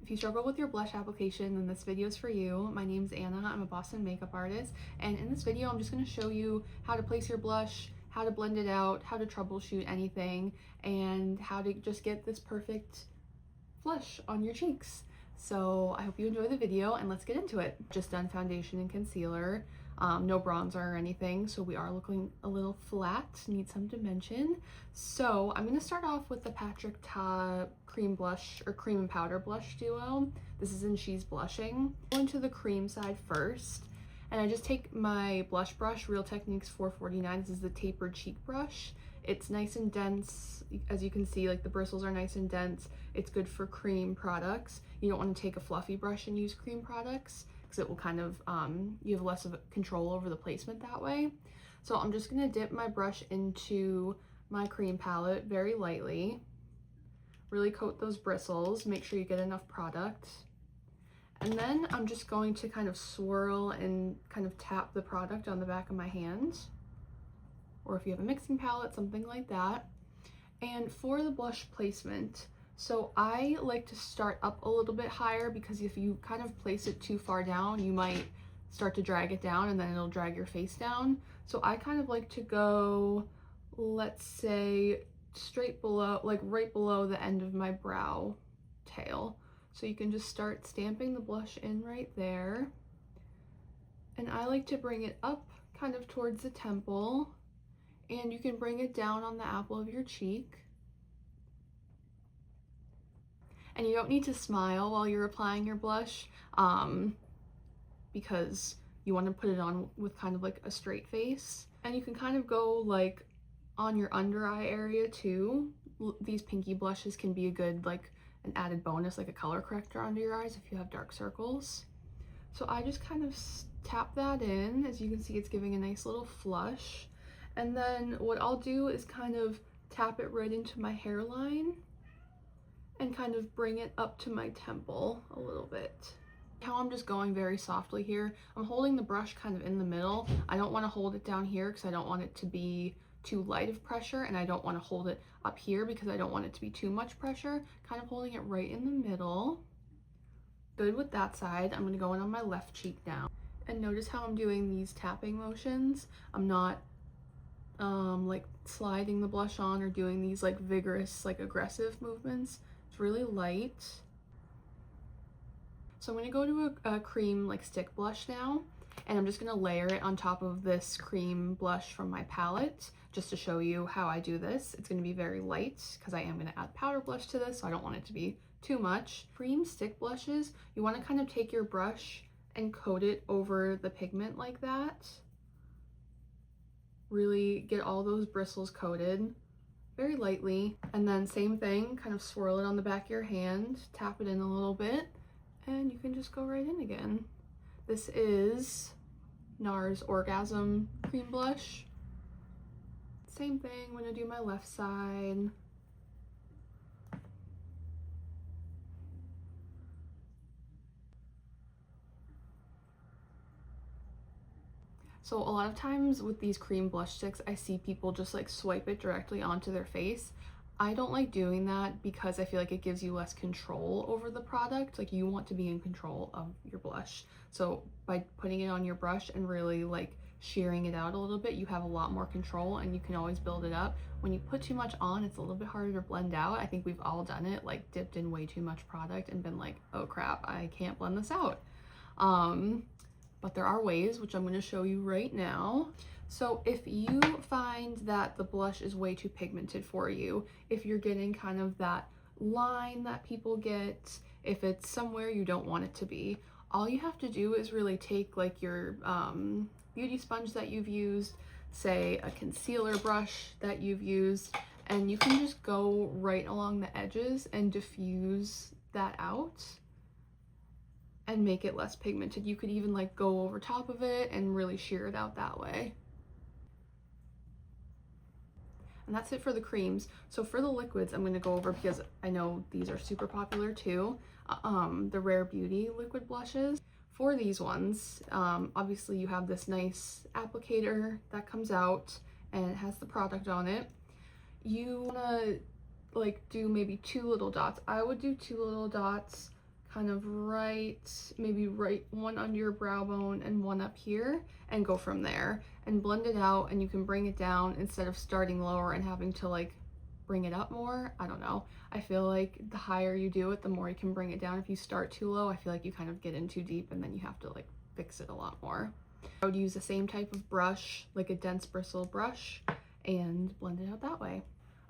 If you struggle with your blush application, then this video is for you. My name's Anna, I'm a Boston makeup artist, and in this video I'm just going to show you how to place your blush, how to blend it out, how to troubleshoot anything, and how to just get this perfect flush on your cheeks. So I hope you enjoy the video and let's get into it. Just done foundation and concealer, no bronzer or anything, so we are looking a little flat, need some dimension. So I'm going to start off with the Patrick Ta cream blush, or cream and powder blush duo. This is in She's Blushing. Go into the cream side first, and I just take my blush brush, Real Techniques 449. This is the tapered cheek brush. It's nice and dense. As you can see, like the bristles are nice and dense. It's good for cream products. You don't want to take a fluffy brush and use cream products because it will kind of, you have less of control over the placement that way. So I'm just going to dip my brush into my cream palette very lightly. Really coat those bristles. Make sure you get enough product. And then I'm just going to kind of swirl and kind of tap the product on the back of my hand. Or if you have a mixing palette, something like that. And for the blush placement, so I like to start up a little bit higher, because if you kind of place it too far down, you might start to drag it down and then it'll drag your face down. So I kind of like to go, let's say, straight below, like right below the end of my brow tail. So you can just start stamping the blush in right there. And I like to bring it up kind of towards the temple, and you can bring it down on the apple of your cheek. And you don't need to smile while you're applying your blush, because you want to put it on with kind of like a straight face. And you can kind of go like on your under eye area too. These pinky blushes can be a good, like an added bonus, like a color corrector under your eyes if you have dark circles. So I just kind of tap that in. As you can see, it's giving a nice little flush. And then what I'll do is kind of tap it right into my hairline and kind of bring it up to my temple a little bit. How I'm just going very softly here. I'm holding the brush kind of in the middle. I don't want to hold it down here because I don't want it to be too light of pressure, and I don't want to hold it up here because I don't want it to be too much pressure. Kind of holding it right in the middle. Good with that side. I'm going to go in on my left cheek now. And notice how I'm doing these tapping motions. I'm not like sliding the blush on or doing these like vigorous, like aggressive movements. It's really light. So I'm going to go to a cream like stick blush now, and I'm just going to layer it on top of this cream blush from my palette just to show you how I do this. It's going to be very light because I am going to add powder blush to this, so I don't want it to be too much. Cream stick blushes, you want to kind of take your brush and coat it over the pigment like that. Really get all those bristles coated very lightly, and then same thing, kind of swirl it on the back of your hand, tap it in a little bit, and you can just go right in again. This is NARS Orgasm cream blush. Same thing, I'm gonna do my left side. So a lot of times with these cream blush sticks, I see people just like swipe it directly onto their face. I don't like doing that because I feel like it gives you less control over the product. Like, you want to be in control of your blush. So by putting it on your brush and really like shearing it out a little bit, you have a lot more control and you can always build it up. When you put too much on, it's a little bit harder to blend out. I think we've all done it, like dipped in way too much product and been like, oh crap, I can't blend this out. But there are ways, which I'm going to show you right now. So if you find that the blush is way too pigmented for you, if you're getting kind of that line that people get, if it's somewhere you don't want it to be, all you have to do is really take like your beauty sponge that you've used, say a concealer brush that you've used, and you can just go right along the edges and diffuse that out and make it less pigmented. You could even like go over top of it and really shear it out that way. And that's it for the creams. So for the liquids, I'm going to go over, because I know these are super popular too, the Rare Beauty liquid blushes. For these ones, obviously you have this nice applicator that comes out and it has the product on it. You want to like do maybe 2 little dots. I would do 2 little dots kind of maybe right one under your brow bone and one up here, and go from there and blend it out. And you can bring it down instead of starting lower and having to like bring it up more. I don't know. I feel like the higher you do it, the more you can bring it down. If you start too low, I feel like you kind of get in too deep and then you have to like fix it a lot more. I would use the same type of brush, like a dense bristle brush, and blend it out that way.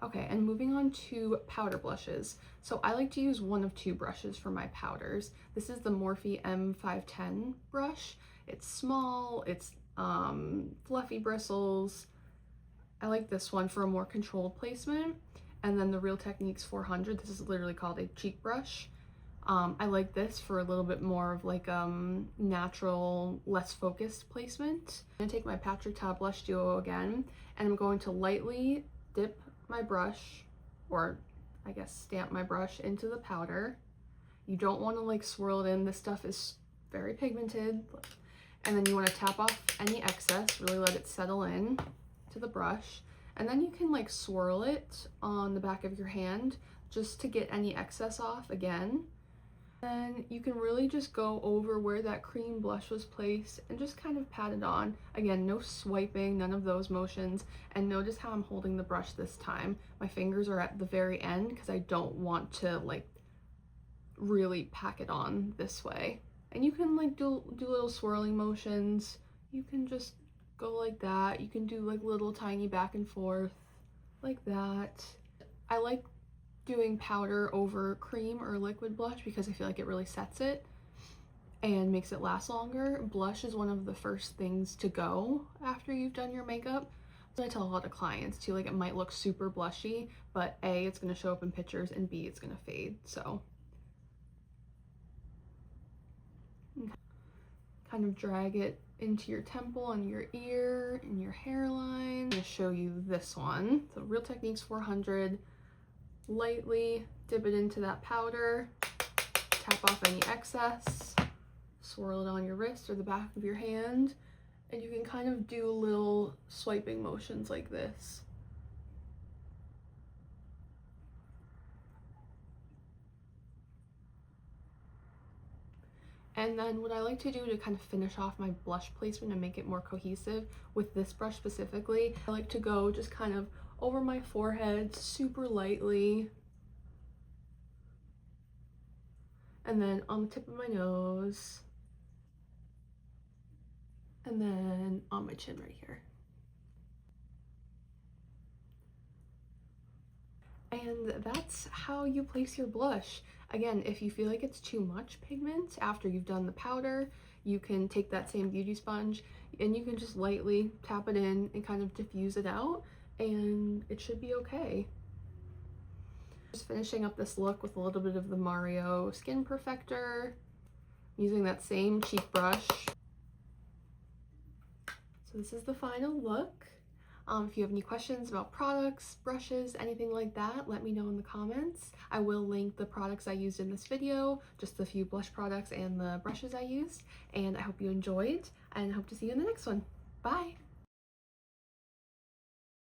Okay, and moving on to powder blushes. So I like to use one of two brushes for my powders. This is the Morphe M510 brush. It's small, it's fluffy bristles. I like this one for a more controlled placement. And then the Real Techniques 400, this is literally called a cheek brush. I like this for a little bit more of like natural, less focused placement. I'm gonna take my Patrick Ta Blush Duo again, and I'm going to lightly dip my brush, or I guess stamp my brush into the powder. You don't want to like swirl it in. This stuff is very pigmented. And then you want to tap off any excess, really let it settle in to the brush. And then you can like swirl it on the back of your hand just to get any excess off again. Then you can really just go over where that cream blush was placed and just kind of pat it on. Again, no swiping, none of those motions. And notice how I'm holding the brush this time. My fingers are at the very end because I don't want to like really pack it on this way. And you can like do little swirling motions. You can just go like that. You can do like little tiny back and forth like that. I like doing powder over cream or liquid blush because I feel like it really sets it and makes it last longer. Blush is one of the first things to go after you've done your makeup. So I tell a lot of clients too, like it might look super blushy, but A, it's going to show up in pictures, and B, it's going to fade. So kind of drag it into your temple and your ear and your hairline. I'm going to show you this one. So Real Techniques 400. Lightly dip it into that powder, tap off any excess, swirl it on your wrist or the back of your hand, and you can kind of do little swiping motions like this. And then what I like to do to kind of finish off my blush placement and make it more cohesive with this brush specifically, I like to go just kind of over my forehead super lightly, and then on the tip of my nose, and then on my chin right here. And that's how you place your blush. Again, if you feel like it's too much pigment after you've done the powder, you can take that same beauty sponge and you can just lightly tap it in and kind of diffuse it out, and it should be okay. Just finishing up this look with a little bit of the Mario Skin Perfector, using that same cheek brush. So this is the final look. If you have any questions about products, brushes, anything like that, let me know in the comments. I will link the products I used in this video, just the few blush products and the brushes I used, and I hope you enjoyed, and hope to see you in the next one. Bye!